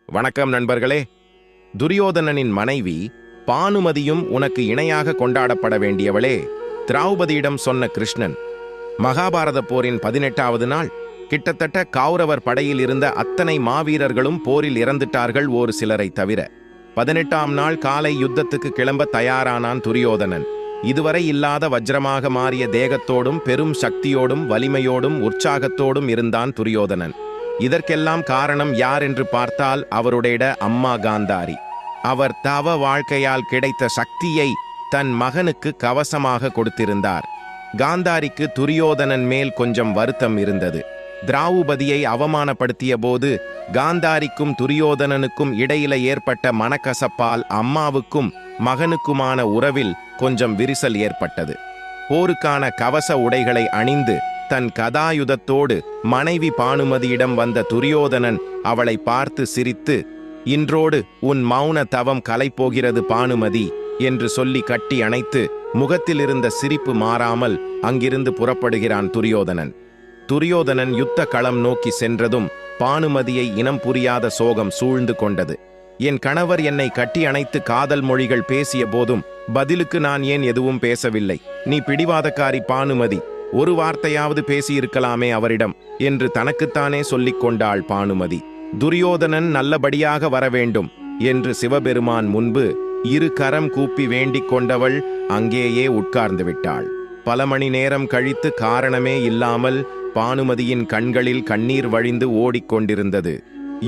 வணக்கம் நண்பர்களே. துரியோதனனின் மனைவி பானுமதியும் உனக்கு இணையாக கொண்டாடப்பட வேண்டியவளே. திரௌபதியிடம் சொன்ன கிருஷ்ணன். மகாபாரத போரின் 18வது நாள். கிட்டத்தட்ட கௌரவர் படையில் இருந்த அத்தனை மாவீரர்களும் போரில் இறந்துட்டார்கள், ஒரு சிலரை தவிர. 18ஆம் நாள் காலை யுத்தத்துக்கு கிளம்ப தயாரானான் துரியோதனன். இதுவரை இல்லாத வஜ்ரமாக மாறிய தேகத்தோடும் பெரும் சக்தியோடும் வலிமையோடும் உற்சாகத்தோடும் இருந்தான் துரியோதனன். இதற்கெல்லாம் காரணம் யார் என்று பார்த்தால் அவருடைய அம்மா காந்தாரி. அவர் தவ வாழ்க்கையால் கிடைத்த சக்தியை தன் மகனுக்கு கவசமாக கொடுத்திருந்தார். காந்தாரிக்கு துரியோதனன் மேல் கொஞ்சம் வருத்தம் இருந்தது. திரௌபதியை அவமானப்படுத்திய போது காந்தாரிக்கும் துரியோதனனுக்கும் இடையில ஏற்பட்ட மனக்கசப்பால் அம்மாவுக்கும் மகனுக்குமான உறவில் கொஞ்சம் விரிசல் ஏற்பட்டது. போருக்கான கவச உடைகளை அணிந்து தன் கதாயுதத்தோடு மனைவி பானுமதியிடம் வந்த துரியோதனன் அவளை பார்த்து சிரித்து, இன்றோடு உன் மௌன தவம் கலைப்போகிறது பானுமதி என்று சொல்லி கட்டி அணைத்து முகத்திலிருந்த சிரிப்பு மாறாமல் அங்கிருந்து புறப்படுகிறான் துரியோதனன். துரியோதனன் யுத்த களம் நோக்கி சென்றதும் பானுமதியை இனம் புரியாத சோகம் சூழ்ந்து கொண்டது. என் கணவர் என்னை கட்டி அணைத்து காதல் மொழிகள் பேசிய போதும் பதிலுக்கு நான் ஏன் எதுவும் பேசவில்லை? நீ பிடிவாதக்காரி பானுமதி, ஒரு வார்த்தையாவது பேசியிருக்கலாமே அவரிடம் என்று தனக்குத்தானே சொல்லிக் கொண்டாள் பானுமதி. துரியோதனன் நல்லபடியாக வர வேண்டும் என்று சிவபெருமான் முன்பு இரு கரம் கூப்பி வேண்டிக் கொண்டவள் அங்கேயே உட்கார்ந்து விட்டாள். பல மணி நேரம் கழித்து காரணமே இல்லாமல் பானுமதியின் கண்களில் கண்ணீர் வழிந்து ஓடிக்கொண்டிருந்தது.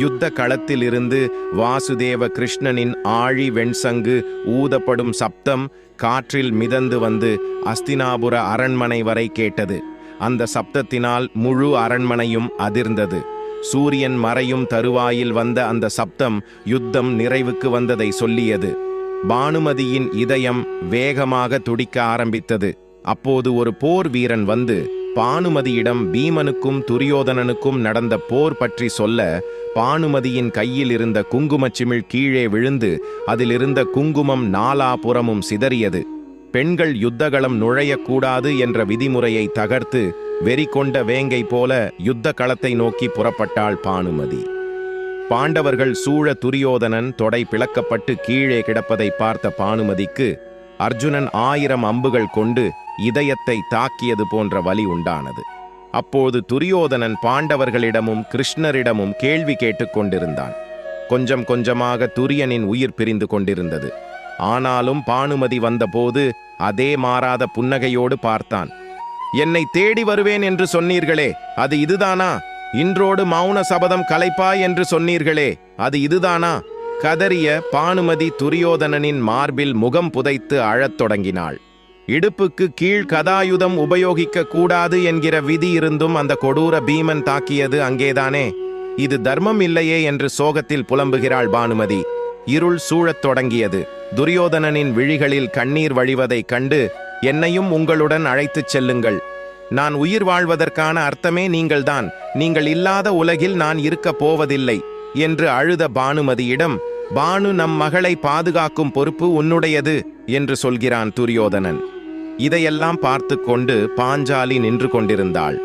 யுத்த களத்திலிருந்து வாசுதேவ கிருஷ்ணனின் ஆழி வெண்சங்கு ஊதப்படும் சப்தம் காற்றில் மிதந்து வந்து அஸ்தினாபுர அரண்மனை வரை கேட்டது. அந்த சப்தத்தினால் முழு அரண்மனையும் அதிர்ந்தது. சூரியன் மறையும் தருவாயில் வந்த அந்த சப்தம் யுத்தம் நிறைவுக்கு வந்ததை சொல்லியது. பானுமதியின் இதயம் வேகமாக துடிக்க ஆரம்பித்தது. அப்போது ஒரு போர் வீரன் வந்து பானுமதியிடம் பீமனுக்கும் துரியோதனனுக்கும் நடந்த போர் பற்றி சொல்ல, பானுமதியின் கையில் இருந்த குங்குமச் சிமிழ் கீழே விழுந்து அதிலிருந்த குங்குமம் நாலாபுறமும் சிதறியது. பெண்கள் யுத்தகளம் நுழையக்கூடாது என்ற விதிமுறையை தகர்த்து வெறி கொண்ட வேங்கை போல யுத்த களத்தை நோக்கி புறப்பட்டாள் பானுமதி. பாண்டவர்கள் சூழ துரியோதனன் தொடை பிளக்கப்பட்டு கீழே கிடப்பதை பார்த்த பானுமதிக்கு அர்ஜுனன் 1000 அம்புகள் கொண்டு இதயத்தை தாக்கியது போன்ற வலி உண்டானது. அப்போது துரியோதனன் பாண்டவர்களிடமும் கிருஷ்ணரிடமும் கேள்வி கேட்டுக்கொண்டிருந்தான். கொஞ்சம் கொஞ்சமாக துரியனின் உயிர் பிரிந்து கொண்டிருந்தது. ஆனாலும் பானுமதி வந்தபோது அதே மாறாத புன்னகையோடு பார்த்தான். என்னை தேடி வருவேன் என்று சொன்னீர்களே, அது இதுதானா? இன்றோடு மௌன சபதம் கலைப்பாய் என்று சொன்னீர்களே, அது இதுதானா? கதறிய பானுமதி துரியோதனனின் மார்பில் முகம் புதைத்து அழத் தொடங்கினாள். இடுப்புக்கு கீழ் கதாயுதம் உபயோகிக்க கூடாது என்கிற விதி இருந்தும் அந்த கொடூர பீமன் தாக்கியது அங்கேதானே? இது தர்மம் இல்லையே என்று சோகத்தில் புலம்புகிறாள் பானுமதி. இருள் சூழத் தொடங்கியது. துரியோதனனின் விழிகளில் கண்ணீர் வழிவதைக் கண்டு, என்னையும் உங்களுடன் அழைத்துச் செல்லுங்கள். நான் உயிர் வாழ்வதற்கான அர்த்தமே நீங்கள்தான். நீங்கள் இல்லாத உலகில் நான் இருக்கப் போவதில்லை என்று அழுத பானுமதியிடம், பானு நம் மகளை பாதுகாக்கும் பொறுப்பு உன்னுடையது என்று சொல்கிறான் துரியோதனன். இதையெல்லாம் பார்த்து கொண்டு பாஞ்சாலி நின்று கொண்டிருந்தாள்.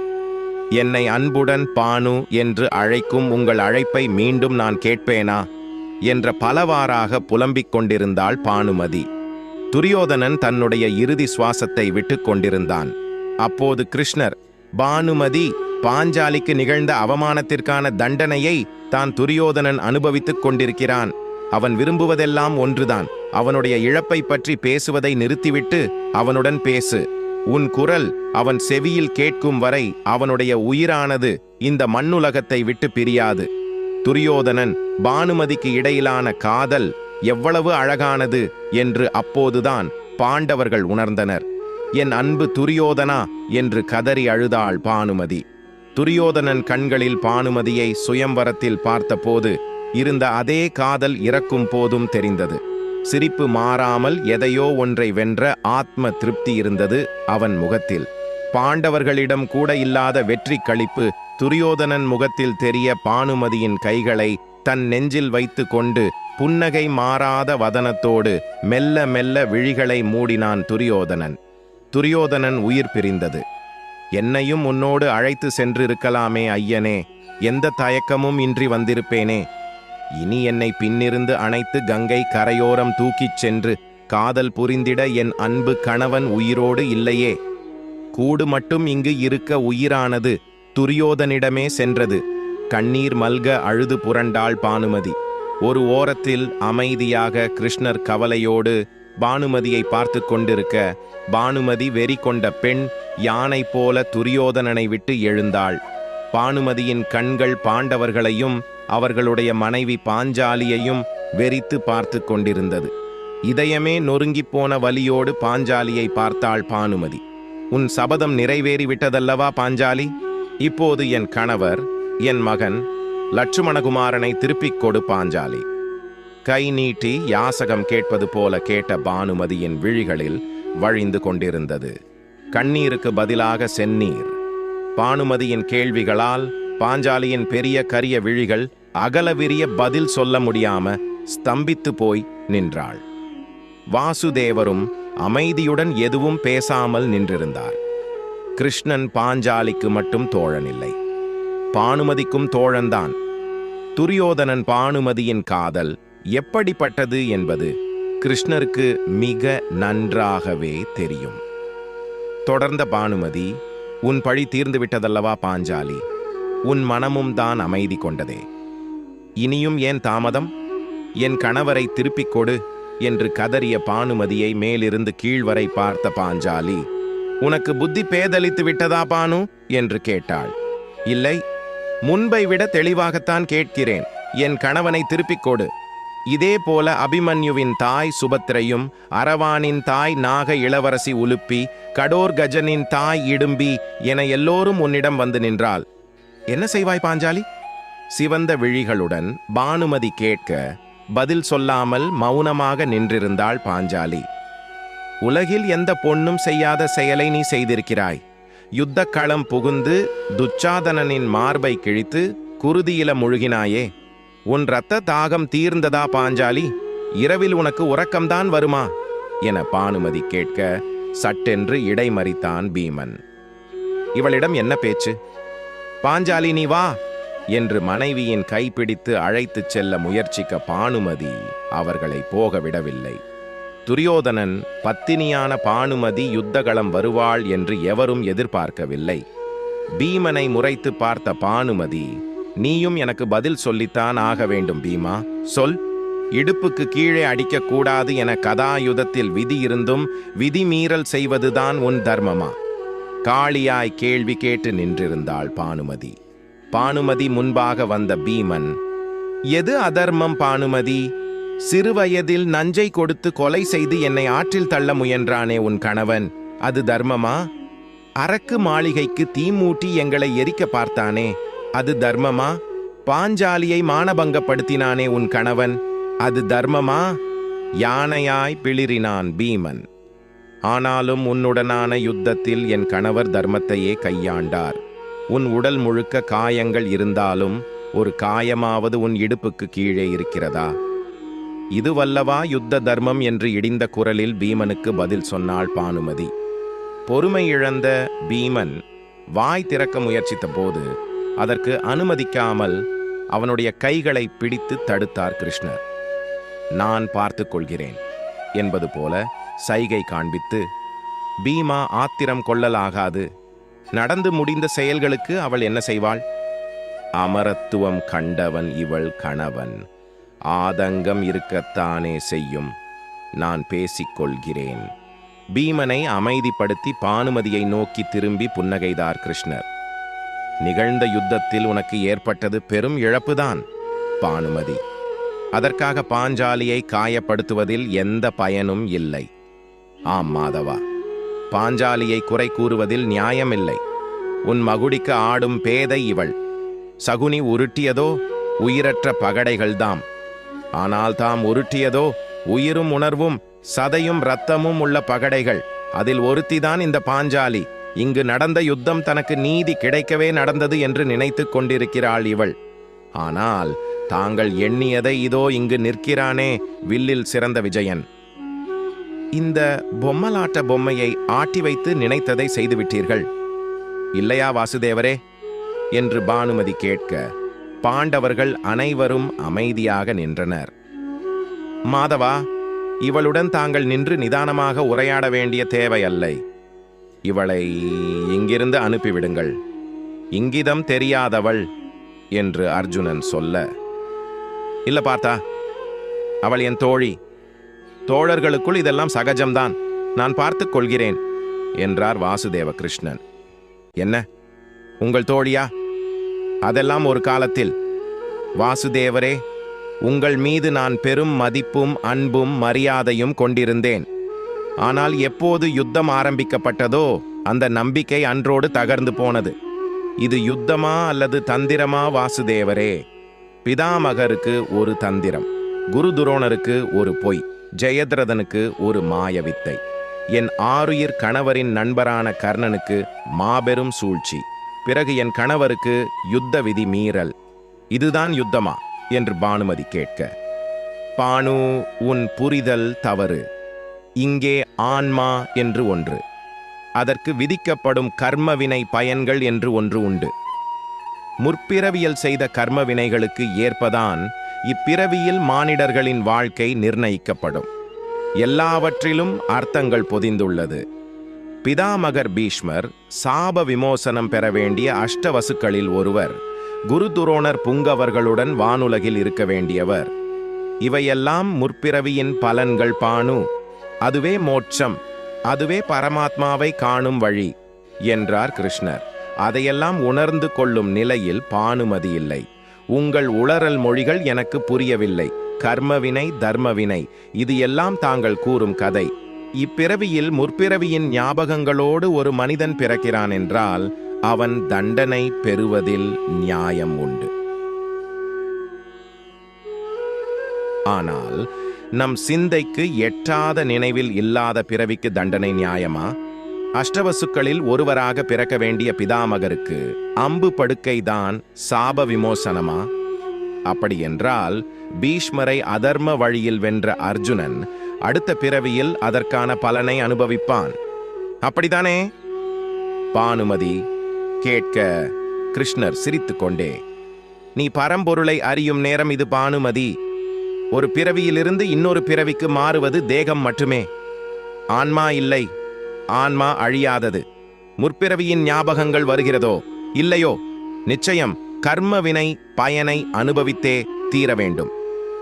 என்னை அன்புடன் பானு என்று அழைக்கும் உங்கள் அழைப்பை மீண்டும் நான் கேட்பேனா என்ற பலவாறாக புலம்பிக் கொண்டிருந்தாள் பானுமதி. துரியோதனன் தன்னுடைய இறுதி சுவாசத்தை விட்டு கொண்டிருந்தான். அப்போது கிருஷ்ணர், பானுமதி, பாஞ்சாலிக்கு நிகழ்ந்த அவமானத்திற்கான தண்டனையை தான் துரியோதனன் அனுபவித்துக் கொண்டிருக்கிறான். அவன் விரும்புவதெல்லாம் ஒன்றுதான். அவனுடைய இழப்பை பற்றி பேசுவதை நிறுத்திவிட்டு அவனுடன் பேசு. உன் குரல் அவன் செவியில் கேட்கும் வரை அவனுடைய உயிரானது இந்த மண்ணுலகத்தை விட்டு பிரியாது. துரியோதனன் பானுமதிக்கு இடையிலான காதல் எவ்வளவு அழகானது என்று அப்போதுதான் பாண்டவர்கள் உணர்ந்தனர். என் அன்பு துரியோதனா என்று கதறி அழுதாள் பானுமதி. துரியோதனன் கண்களில் பானுமதியை சுயம்வரத்தில் பார்த்தபோது இருந்த அதே காதல் இறக்கும் போதும் தெரிந்தது. சிரிப்பு மாறாமல் எதையோ ஒன்றை வென்ற ஆத்ம திருப்தி இருந்தது அவன் முகத்தில். பாண்டவர்களிடம் கூட இல்லாத வெற்றி களிப்பு துரியோதனன் முகத்தில் தெரிய பானுமதியின் கைகளை தன் நெஞ்சில் வைத்து கொண்டு புன்னகை மாறாத வதனத்தோடு மெல்ல மெல்ல விழிகளை மூடினான் துரியோதனன். துரியோதனன் உயிர் பிரிந்தது. என்னையும் உன்னோடு அழைத்து சென்றிருக்கலாமே ஐயனே, எந்த தயக்கமும் இன்றி வந்திருப்பேனே. இனி என்னை பின்னிருந்து அணைத்து கங்கை கரையோரம் தூக்கிச் சென்று காதல் புரிந்திட என் அன்பு கணவன் உயிரோடு இல்லையே. கூடு மட்டும் இங்கு இருக்க உயிரானது துரியோதனிடமே சென்றது. கண்ணீர் மல்க அழுது புரண்டாள் பானுமதி. ஒரு ஓரத்தில் அமைதியாக கிருஷ்ணர் கவலையோடு பானுமதியை பார்த்து கொண்டிருக்க, பானுமதி வெறி கொண்ட பெண் யானை போல துரியோதனனை விட்டு எழுந்தாள். பானுமதியின் கண்கள் பாண்டவர்களையும் அவர்களுடைய மனைவி பாஞ்சாலியையும் வெறித்து பார்த்து கொண்டிருந்தது. இதயமே நொறுங்கிப் போன வலியோடு பாஞ்சாலியை பார்த்தாள் பானுமதி. உன் சபதம் நிறைவேறிவிட்டதல்லவா பாஞ்சாலி? இப்போது என் கணவர், என் மகன் லட்சுமணகுமாரனை திருப்பிக் கொடு பாஞ்சாலி. கை நீட்டி யாசகம் கேட்பது போல கேட்ட பானுமதியின் விழிகளில் வழிந்து கொண்டிருந்தது கண்ணீருக்கு பதிலாக செந்நீர். பானுமதியின் கேள்விகளால் பாஞ்சாலியின் பெரிய கரிய விழிகள் அகலவிரிய பதில் சொல்ல முடியாம ஸ்தம்பித்து போய் நின்றாள். வாசுதேவரும் அமைதியுடன் எதுவும் பேசாமல் நின்றிருந்தார். கிருஷ்ணன் பாஞ்சாலிக்கு மட்டும் தோழனில்லை, பானுமதிக்கும் தோழன்தான். துரியோதனன் பானுமதியின் காதல் எப்படிப்பட்டது என்பது கிருஷ்ணருக்கு மிக நன்றாகவே தெரியும். தொடர்ந்த பானுமதி, உன் பழி தீர்ந்து விட்டதல்லவா பாஞ்சாலி? உன் மனமும் தான் அமைதி கொண்டதே. இனியும் ஏன் தாமதம்? என் கணவரை திருப்பிக் கொடு என்று கதறிய பானுமதியை மேலிருந்து கீழ்வரை பார்த்த பாஞ்சாலி, உனக்கு புத்தி பேதலித்து விட்டதா பானு என்று கேட்டாள். இல்லை, முன்பை விட தெளிவாகத்தான் கேட்கிறேன். என் கணவனை திருப்பிக் கொடு. இதே போல அபிமன்யுவின் தாய் சுபத்திரையும், அரவானின் தாய் நாக இளவரசி உலுப்பி, கடோர் கஜனின் தாய் இடும்பி என எல்லோரும் உன்னிடம் வந்து நின்றால் என்ன செய்வாய் பாஞ்சாலி? சிவந்த விழிகளுடன் பானுமதி கேட்க பதில் சொல்லாமல் மௌனமாக நின்றிருந்தாள் பாஞ்சாலி. உலகில் எந்த பொண்ணும் செய்யாத செயலை நீ செய்திருக்கிறாய். யுத்த களம் புகுந்து துச்சாதனனின் மார்பை கிழித்து குருதியில முழுகினாயே. உன் இரத்த தாகம் தீர்ந்ததா பாஞ்சாலி? இரவில் உனக்கு உறக்கம்தான் வருமா என பானுமதி கேட்க சட்டென்று இடைமறித்தான் பீமன். இவளிடம் என்ன பேச்சு? பாஞ்சாலி நீ வா என்று மனைவியின் கைப்பிடித்து அழைத்துச் செல்ல முயற்சிக்க பானுமதி அவர்களை போக விடவில்லை. துரியோதனன் பத்தினியான பானுமதி யுத்தகளம் வருவாள் என்று எவரும் எதிர்பார்க்கவில்லை. பீமனை முறைத்து பார்த்த பானுமதி, நீயும் எனக்கு பதில் சொல்லித்தான் ஆக வேண்டும் பீமா, சொல். இடுப்புக்கு கீழே அடிக்கக்கூடாது என கதாயுதத்தில் விதி இருந்தும் விதிமீறல் செய்வதுதான் உன் தர்மமா? காளியாய் கேள்வி கேட்டு நின்றிருந்தாள் பானுமதி. பானுமதி முன்பாக வந்த பீமன், எது அதர்மம் பானுமதி? சிறுவயதில் நஞ்சை கொடுத்து கொலை செய்து என்னை ஆற்றில் தள்ள முயன்றானே உன் கணவன், அது தர்மமா? அரக்கு மாளிகைக்கு தீ மூட்டி எங்களை எரிக்க பார்த்தானே, அது தர்மமா? பாஞ்சாலியை மானபங்கப்படுத்தினானே உன் கணவன், அது தர்மமா? யானையாய் பிளிரினான் பீமன். ஆனாலும் உன்னுடனான யுத்தத்தில் என் கணவர் தர்மத்தையே கையாண்டார். உன் உடல் முழுக்க காயங்கள் இருந்தாலும் ஒரு காயமாவது உன் இடுப்புக்கு கீழே இருக்கிறதா? இதுவல்லவா யுத்த தர்மம் என்று இடிந்த குரலில் பீமனுக்கு பதில் சொன்னாள் பானுமதி. பொறுமை இழந்த பீமன் வாய் திறக்க முயற்சித்த போது அதற்கு அனுமதிக்காமல் அவனுடைய கைகளை பிடித்து தடுத்தார் கிருஷ்ணர். நான் பார்த்து கொள்கிறேன் என்பது போல சைகை காண்பித்து, பீமா ஆத்திரம் கொள்ளலாகாது. நடந்து முடிந்த செயல்களுக்கு அவள் என்ன செய்வாள்? அமரத்துவம் கண்டவன் இவள் கணவன். ஆதங்கம் இருக்கத்தானே செய்யும். நான் பேசிக்கொள்கிறேன். பீமனை அமைதிப்படுத்தி பானுமதியை நோக்கி திரும்பி புன்னகைதார் கிருஷ்ணர். நிகழ்ந்த யுத்தத்தில் உனக்கு ஏற்பட்டது பெரும் இழப்புதான் பானுமதி. அதற்காக பாஞ்சாலியை காயப்படுத்துவதில் எந்த பயனும் இல்லை. ஆம் மாதவா, பாஞ்சாலியை குறை கூறுவதில் நியாயமில்லை. உன் மகுடிக்கு ஆடும் பேதை இவள். சகுனி உருட்டியதோ உயிரற்ற பகடைகள்தாம். ஆனால் தாம் உருட்டியதோ உயிரும் உணர்வும் சதையும் இரத்தமும் உள்ள பகடைகள். அதில் ஒருத்திதான் இந்த பாஞ்சாலி. இங்கு நடந்த யுத்தம் தனக்கு நீதி கிடைக்கவே நடந்தது என்று நினைத்து கொண்டிருக்கிறாள் இவள். ஆனால் தாங்கள் எண்ணியதை இதோ இங்கு நிற்கிறானே வில்லில் சிறந்த விஜயன். இந்த பொம்மலாட்ட பொம்மையை ஆட்டி வைத்து நினைத்ததை செய்துவிட்டீர்கள் இல்லையா வாசுதேவரே என்று பானுமதி கேட்க, பாண்டவர்கள் அனைவரும் அமைதியாக நின்றனர். மாதவா, இவளுடன் தாங்கள் நின்று நிதானமாக உரையாட வேண்டிய தேவையல்லை. இவளை இங்கிருந்து அனுப்பிவிடுங்கள். இங்கிதம் தெரியாதவள் என்று அர்ஜுனன் சொல்ல, இல்ல பார்த்தா, அவள் என் தோழி. தோழர்களுக்குள் இதெல்லாம் சகஜம்தான். நான் பார்த்துக் கொள்கிறேன் என்றார் வாசுதேவ கிருஷ்ணன். என்ன, உங்கள் தோழியா? அதெல்லாம் ஒரு காலத்தில். வாசுதேவரே, உங்கள் மீது நான் பெரும் மதிப்பும் அன்பும் மரியாதையும் கொண்டிருந்தேன். ஆனால் எப்போது யுத்தம் ஆரம்பிக்கப்பட்டதோ அந்த நம்பிக்கை அன்றோடு தகர்ந்து போனது. இது யுத்தமா அல்லது தந்திரமா வாசுதேவரே? பிதாமகருக்கு ஒரு தந்திரம், குரு துரோணருக்கு ஒரு பொய், ஜெயத்ரதனுக்கு ஒரு மாயவித்தை, என் ஆருயிர் கணவரின் நண்பரான கர்ணனுக்கு மாபெரும் சூழ்ச்சி, பிறகு என் கணவருக்கு யுத்த விதி மீறல். இதுதான் யுத்தமா என்று பானுமதி கேட்க, பானு, உன் புரிதல் தவறு. இங்கே ஆன்மா என்று ஒன்று, அதற்கு விதிக்கப்படும் கர்மவினை பயன்கள் என்று ஒன்று உண்டு. முற்பிறவியில் செய்த கர்ம வினைகளுக்கு ஏற்பதான் இப்பிறவியில் மானிடர்களின் வாழ்க்கை நிர்ணயிக்கப்படும். எல்லாவற்றிலும் அர்த்தங்கள் பொதிந்துள்ளது. பிதாமகர் பீஷ்மர் சாப விமோசனம் பெற வேண்டிய அஷ்டவசுக்களில் ஒருவர். குரு துரோணர் புங்கவர்களுடன் வானுலகில் இருக்க வேண்டியவர். இவையெல்லாம் முற்பிறவியின் பலன்கள் பானு. அதுவே மோட்சம், அதுவே பரமாத்மாவை காணும் வழி என்றார் கிருஷ்ணர். அதையெல்லாம் உணர்ந்து கொள்ளும் நிலையில் பானுமதி இல்லை. உங்கள் உளறல் மொழிகள் எனக்கு புரியவில்லை. கர்மவினை, தர்மவினை, இது எல்லாம் தாங்கள் கூறும் கதை. இப்பிறவியில் முற்பிறவியின் ஞாபகங்களோடு ஒரு மனிதன் பிறக்கிறான் என்றால் அவன் தண்டனை பெறுவதில் நியாயம் உண்டு. ஆனால் நம் சிந்தைக்கு எட்டாத நினைவில் இல்லாத பிறவிக்கு தண்டனை நியாயமா? அஷ்டவசுக்களில் ஒருவராக பிறக்க வேண்டிய பிதாமகருக்கு அம்பு படுக்கைதான் சாப விமோசனமா? அப்படியென்றால் பீஷ்மரை அதர்ம வழியில் வென்ற அர்ஜுனன் அடுத்த பிறவியில் அதற்கான பலனை அனுபவிப்பான். அப்படித்தானே? பானுமதி கேட்க கிருஷ்ணர் சிரித்துக்கொண்டே, நீ பரம்பொருளை அறியும் நேரம் இது பானுமதி. ஒரு பிறவியிலிருந்து இன்னொரு பிறவிக்கு மாறுவது தேகம் மட்டுமே, ஆன்மா இல்லை. ஆன்மா அழியாதது. முற்பிறவியின் ஞாபகங்கள் வருகிறதோ இல்லையோ, நிச்சயம் கர்ம வினை பயனை அனுபவித்தே தீர வேண்டும்.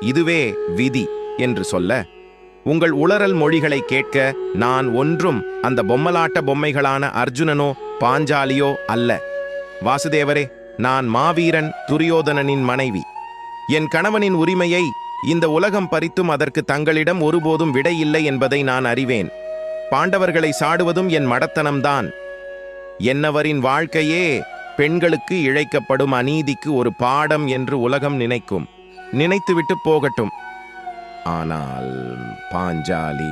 இதுவே விதி என்று சொல்ல, உங்கள் உளறல் மொழிகளை கேட்க நான் ஒன்றும் அந்த பொம்மலாட்ட பொம்மைகளான அர்ஜுனனோ பாஞ்சாலியோ அல்ல. வாசுதேவரே, நான் மாவீரன் துரியோதனனின் மனைவி. என் கணவனின் உரிமையை இந்த உலகம் பறித்தும் அதற்கு தங்களிடம் ஒருபோதும் விடை இல்லை என்பதை நான் அறிவேன். பாண்டவர்களை சாடுவதும் என் மடத்தனம்தான். என்னவரின் வாழ்க்கையே பெண்களுக்கு இழைக்கப்படும் அநீதிக்கு ஒரு பாடம் என்று உலகம் நினைக்கும். நினைத்துவிட்டு போகட்டும். ஆனால் பாஞ்சாலி,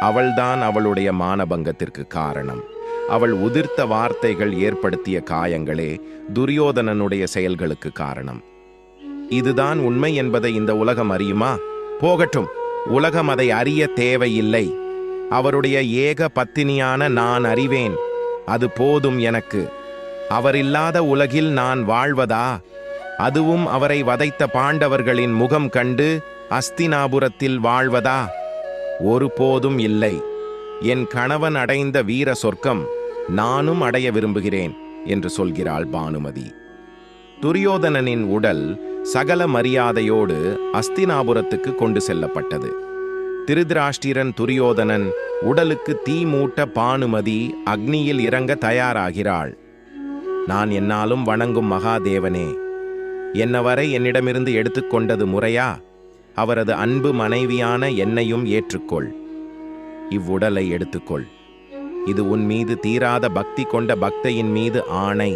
அவள்தான் அவளுடைய மானபங்கத்திற்கு காரணம். அவள் உதிர்த்த வார்த்தைகள் ஏற்படுத்திய காயங்களே துரியோதனனுடைய செயல்களுக்கு காரணம். இதுதான் உண்மை என்பதை இந்த உலகம் அறியுமா? போகட்டும், உலகம் அதை அறிய தேவையில்லை. அவருடைய ஏக பத்தினியான நான் அறிவேன். அது போதும் எனக்கு. அவரில்லாத உலகில் நான் வாழ்வதா? அதுவும் அவரை வதைத்த பாண்டவர்களின் முகம் கண்டு அஸ்தினாபுரத்தில் வாழ்வதா? ஒருபோதும் இல்லை. என் கணவன் அடைந்த வீர சொர்க்கம் நானும் அடைய விரும்புகிறேன் என்று சொல்கிறாள் பானுமதி. துரியோதனனின் உடல் சகல மரியாதையோடு அஸ்தினாபுரத்துக்கு கொண்டு செல்லப்பட்டது. திருதராஷ்டிரன் துரியோதனன் உடலுக்கு தீ மூட்ட பானுமதி அக்னியில் இறங்க தயாராகிறாள். நான் என்னாலும் வணங்கும் மகாதேவனே, என்னவரை என்னிடமிருந்து எடுத்துக்கொண்டது முறையா? அவரது அன்பு மனைவியான என்னையும் ஏற்றுக்கொள். இவ்வுடலை எடுத்துக்கொள். இது உன் மீது தீராத பக்தி கொண்ட பக்தையின் மீது ஆணை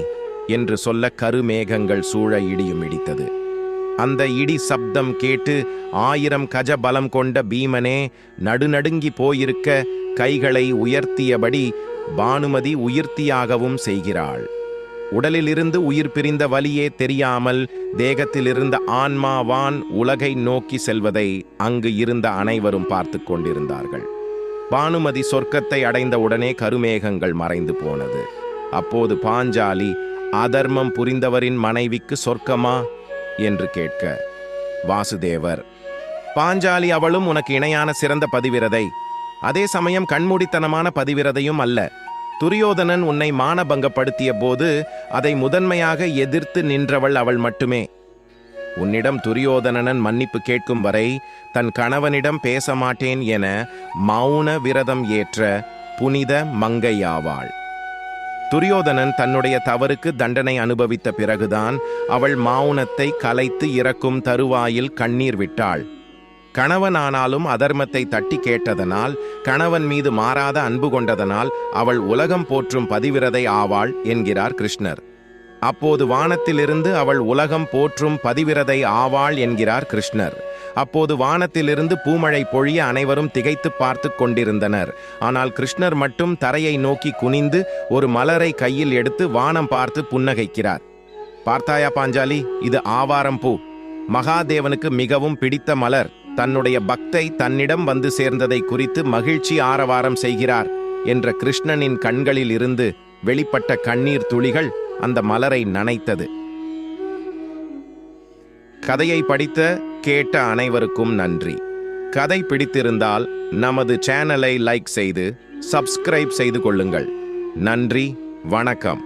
என்று சொல்ல கருமேகங்கள் சூழ இடியும் இடித்தது. அந்த இடி சப்தம் கேட்டு 1000 கஜ பலம் கொண்ட பீமனே நடுநடுங்கி போயிருக்க கைகளை உயர்த்தியபடி பானுமதி உயிர்த்தியாகவும் செய்கிறாள். உடலிலிருந்து உயிர் பிரிந்த வலியே தெரியாமல் தேகத்திலிருந்த ஆன்மாவான் உலகை நோக்கி செல்வதை அங்கு இருந்த அனைவரும் பார்த்து கொண்டிருந்தார்கள். பானுமதி சொர்க்கத்தை அடைந்த உடனே கருமேகங்கள் மறைந்து போனது. அப்போது பாஞ்சாலி அதர்மம் புரிந்தவரின் மனைவிக்கு சொர்க்கமா என்று கேட்க வாசுதேவர், பாஞ்சாலி அவளும் உனக்கு இணையான சிறந்த பதிவிரதை, அதே சமயம் கண்மூடித்தனமான பதிவிரதையும் அல்ல. துரியோதனன் உன்னை மானபங்கப்படுத்திய போது அதை முதன்மையாக எதிர்த்து நின்றவள் அவள் மட்டுமே. உன்னிடம் துரியோதனன் மன்னிப்பு கேட்கும் வரை தன் கணவனிடம் பேச மாட்டேன் என மௌன விரதம் ஏற்ற புனித மங்கையாவாள். துரியோதனன் தன்னுடைய தவறுக்கு தண்டனை அனுபவித்த பிறகுதான் அவள் மௌனத்தை கலைத்து இறக்கும் தருவாயில் கண்ணீர் விட்டாள். கணவனானாலும் அதர்மத்தை தட்டி கேட்டதனால், கணவன் மீது மாறாத அன்பு கொண்டதனால் அவள் உலகம் போற்றும் பதிவிரதை ஆவாள் என்கிறார் கிருஷ்ணர். அப்போது வானத்திலிருந்து அவள் உலகம் போற்றும் பதிவிரதை ஆவாள் என்கிறார் கிருஷ்ணர். அப்போது வானத்திலிருந்து பூமழை பொழிய அனைவரும் திகைத்து பார்த்து கொண்டிருந்தனர். ஆனால் கிருஷ்ணர் மட்டும் தரையை நோக்கி குனிந்து ஒரு மலரை கையில் எடுத்து வானம் பார்த்து புன்னகைக்கிறார். பார்த்தாயா பாஞ்சாலி, இது ஆவாரம் பூ. மகாதேவனுக்கு மிகவும் பிடித்த மலர். தன்னுடைய பக்தை தன்னிடம் வந்து சேர்ந்ததை குறித்து மகிழ்ச்சி ஆரவாரம் செய்கிறார் என்ற கிருஷ்ணனின் கண்களில் இருந்து வெளிப்பட்ட கண்ணீர் துளிகள் அந்த மலரை நனைத்தது. கதையை படித்த கேட்ட அனைவருக்கும் நன்றி. கதை பிடித்திருந்தால் நமது சேனலை லைக் செய்து சப்ஸ்கிரைப் செய்து கொள்ளுங்கள். நன்றி, வணக்கம்.